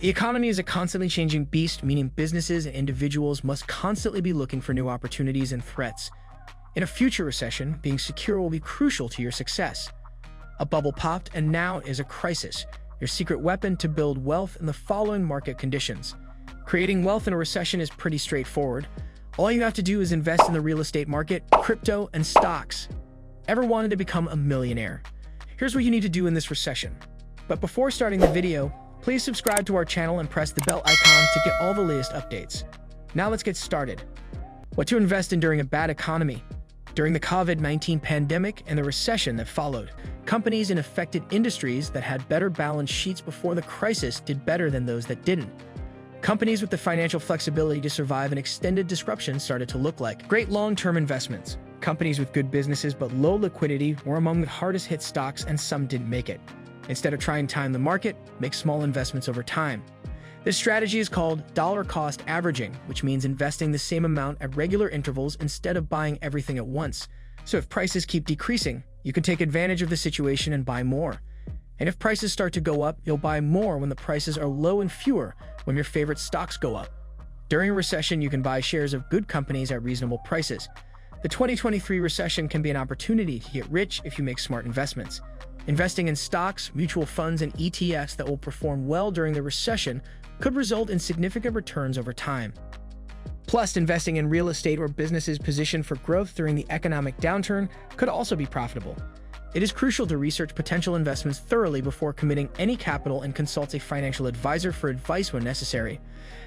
The economy is a constantly changing beast, meaning businesses and individuals must constantly be looking for new opportunities and threats. In a future recession, being secure will be crucial to your success. A bubble popped, and now is a crisis. Your secret weapon to build wealth in the following market conditions. Creating wealth in a recession is pretty straightforward. All you have to do is invest in the real estate market, crypto, and stocks. Ever wanted to become a millionaire? Here's what you need to do in this recession. But before starting the video, please subscribe to our channel and press the bell icon to get all the latest updates. Now let's get started. What to invest in during a bad economy? During the COVID-19 pandemic and the recession that followed, companies in affected industries that had better balance sheets before the crisis did better than those that didn't. Companies with the financial flexibility to survive an extended disruption started to look like great long-term investments. Companies with good businesses but low liquidity were among the hardest hit stocks, and some didn't make it. Instead of trying to time the market, make small investments over time. This strategy is called dollar cost averaging, which means investing the same amount at regular intervals instead of buying everything at once. So if prices keep decreasing, you can take advantage of the situation and buy more. And if prices start to go up, you'll buy more when the prices are low and fewer when your favorite stocks go up. During a recession, you can buy shares of good companies at reasonable prices. The 2023 recession can be an opportunity to get rich if you make smart investments. Investing in stocks, mutual funds, and ETFs that will perform well during the recession could result in significant returns over time. Plus, investing in real estate or businesses positioned for growth during the economic downturn could also be profitable. It is crucial to research potential investments thoroughly before committing any capital and consult a financial advisor for advice when necessary.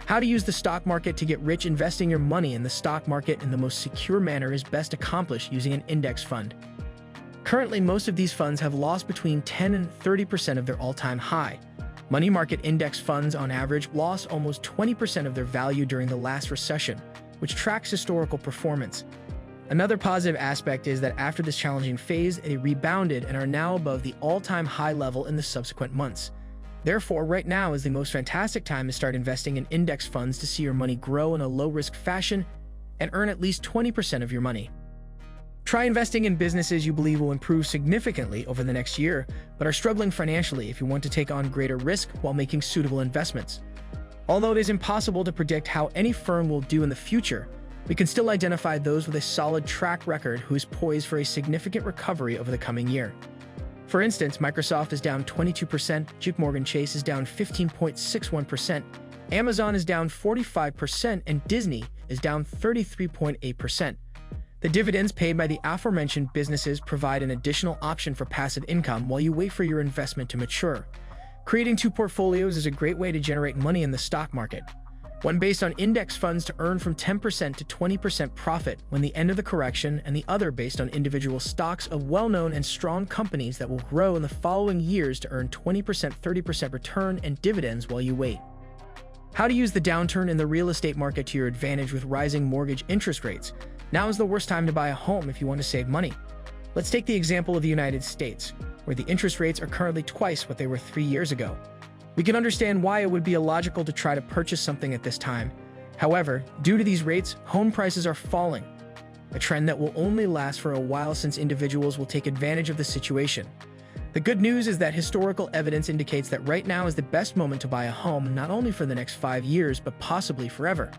How to use the stock market to get rich? Investing your money in the stock market in the most secure manner is best accomplished using an index fund. Currently, most of these funds have lost between 10 and 30% of their all-time high. Money market index funds on average lost almost 20% of their value during the last recession, which tracks historical performance. Another positive aspect is that after this challenging phase, they rebounded and are now above the all-time high level in the subsequent months. Therefore, right now is the most fantastic time to start investing in index funds to see your money grow in a low-risk fashion and earn at least 20% of your money. Try investing in businesses you believe will improve significantly over the next year, but are struggling financially if you want to take on greater risk while making suitable investments. Although it is impossible to predict how any firm will do in the future, we can still identify those with a solid track record who is poised for a significant recovery over the coming year. For instance, Microsoft is down 22%, JPMorgan Chase is down 15.61%, Amazon is down 45%, and Disney is down 33.8%. The dividends paid by the aforementioned businesses provide an additional option for passive income while you wait for your investment to mature. Creating two portfolios is a great way to generate money in the stock market. One based on index funds to earn from 10% to 20% profit when the end of the correction, and the other based on individual stocks of well-known and strong companies that will grow in the following years to earn 20%, 30% return and dividends while you wait. How to use the downturn in the real estate market to your advantage with rising mortgage interest rates. Now is the worst time to buy a home if you want to save money. Let's take the example of the United States, where the interest rates are currently twice what they were 3 years ago. We can understand why it would be illogical to try to purchase something at this time. However, due to these rates, home prices are falling, a trend that will only last for a while since individuals will take advantage of the situation. The good news is that historical evidence indicates that right now is the best moment to buy a home, not only for the next 5 years, but possibly forever.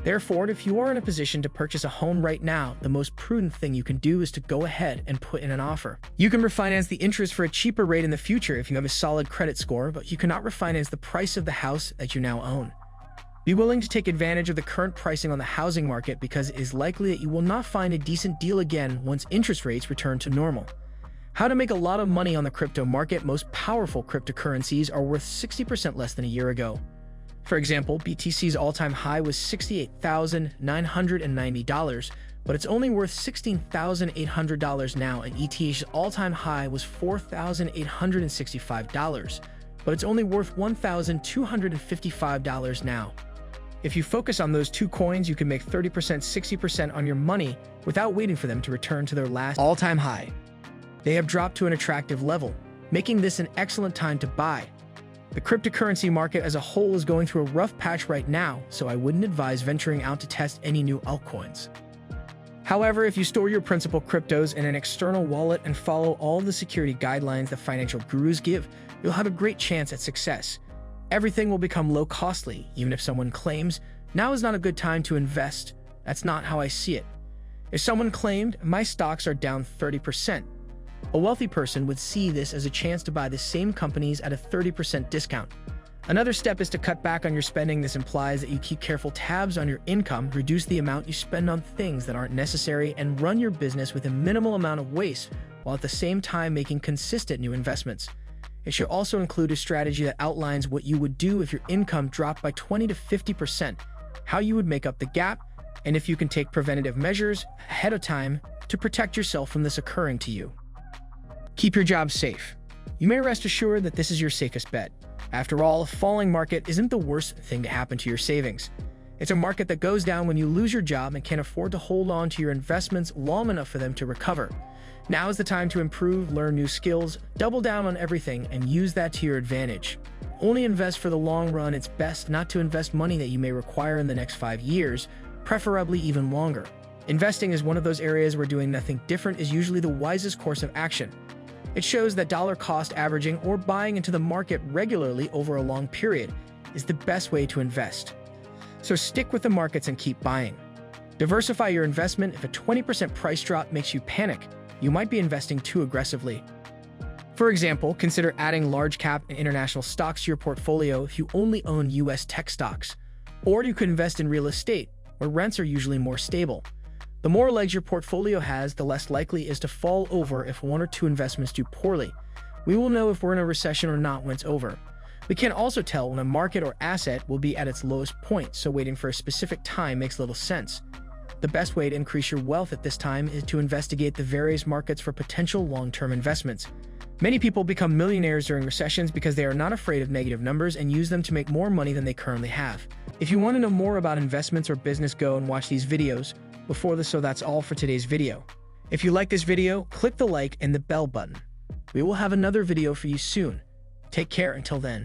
Therefore, if you are in a position to purchase a home right now, the most prudent thing you can do is to go ahead and put in an offer. You can refinance the interest for a cheaper rate in the future if you have a solid credit score, but you cannot refinance the price of the house that you now own. Be willing to take advantage of the current pricing on the housing market, because it is likely that you will not find a decent deal again once interest rates return to normal. How to make a lot of money on the crypto market? Most powerful cryptocurrencies are worth 60% less than a year ago. For example, BTC's all-time high was $68,990, but it's only worth $16,800 now, and ETH's all-time high was $4,865, but it's only worth $1,255 now. If you focus on those two coins, you can make 30%, 60% on your money without waiting for them to return to their last all-time high. They have dropped to an attractive level, making this an excellent time to buy. The cryptocurrency market as a whole is going through a rough patch right now, so I wouldn't advise venturing out to test any new altcoins. However, if you store your principal cryptos in an external wallet and follow all the security guidelines that financial gurus give, you'll have a great chance at success. everything will become low costly. Even if someone claims, now is not a good time to invest, that's not how I see it. If someone claimed, my stocks are down 30%, a wealthy person would see this as a chance to buy the same companies at a 30% discount. Another step is to cut back on your spending. This implies that you keep careful tabs on your income, reduce the amount you spend on things that aren't necessary, and run your business with a minimal amount of waste, while at the same time making consistent new investments. It should also include a strategy that outlines what you would do if your income dropped by 20 to 50%, how you would make up the gap, and if you can take preventative measures ahead of time to protect yourself from this occurring to you. Keep your job safe. You may rest assured that this is your safest bet. After all, a falling market isn't the worst thing to happen to your savings. It's a market that goes down when you lose your job and can't afford to hold on to your investments long enough for them to recover. Now is the time to improve, learn new skills, double down on everything, and use that to your advantage. Only invest for the long run. It's best not to invest money that you may require in the next 5 years, preferably even longer. Investing is one of those areas where doing nothing different is usually the wisest course of action. It shows that dollar cost averaging or buying into the market regularly over a long period is the best way to invest. So stick with the markets and keep buying. Diversify your investment. If a 20% price drop makes you panic, you might be investing too aggressively. For example, consider adding large cap and international stocks to your portfolio if you only own US tech stocks. Or you could invest in real estate, where rents are usually more stable. The more legs your portfolio has, the less likely it is to fall over if one or two investments do poorly. We will know if we're in a recession or not when it's over. We can also tell when a market or asset will be at its lowest point, so waiting for a specific time makes little sense. The best way to increase your wealth at this time is to investigate the various markets for potential long-term investments. Many people become millionaires during recessions because they are not afraid of negative numbers and use them to make more money than they currently have. If you want to know more about investments or business, go and watch these videos. So that's all for today's video. If you like this video, click the like and the bell button. We will have another video for you soon. Take care until then.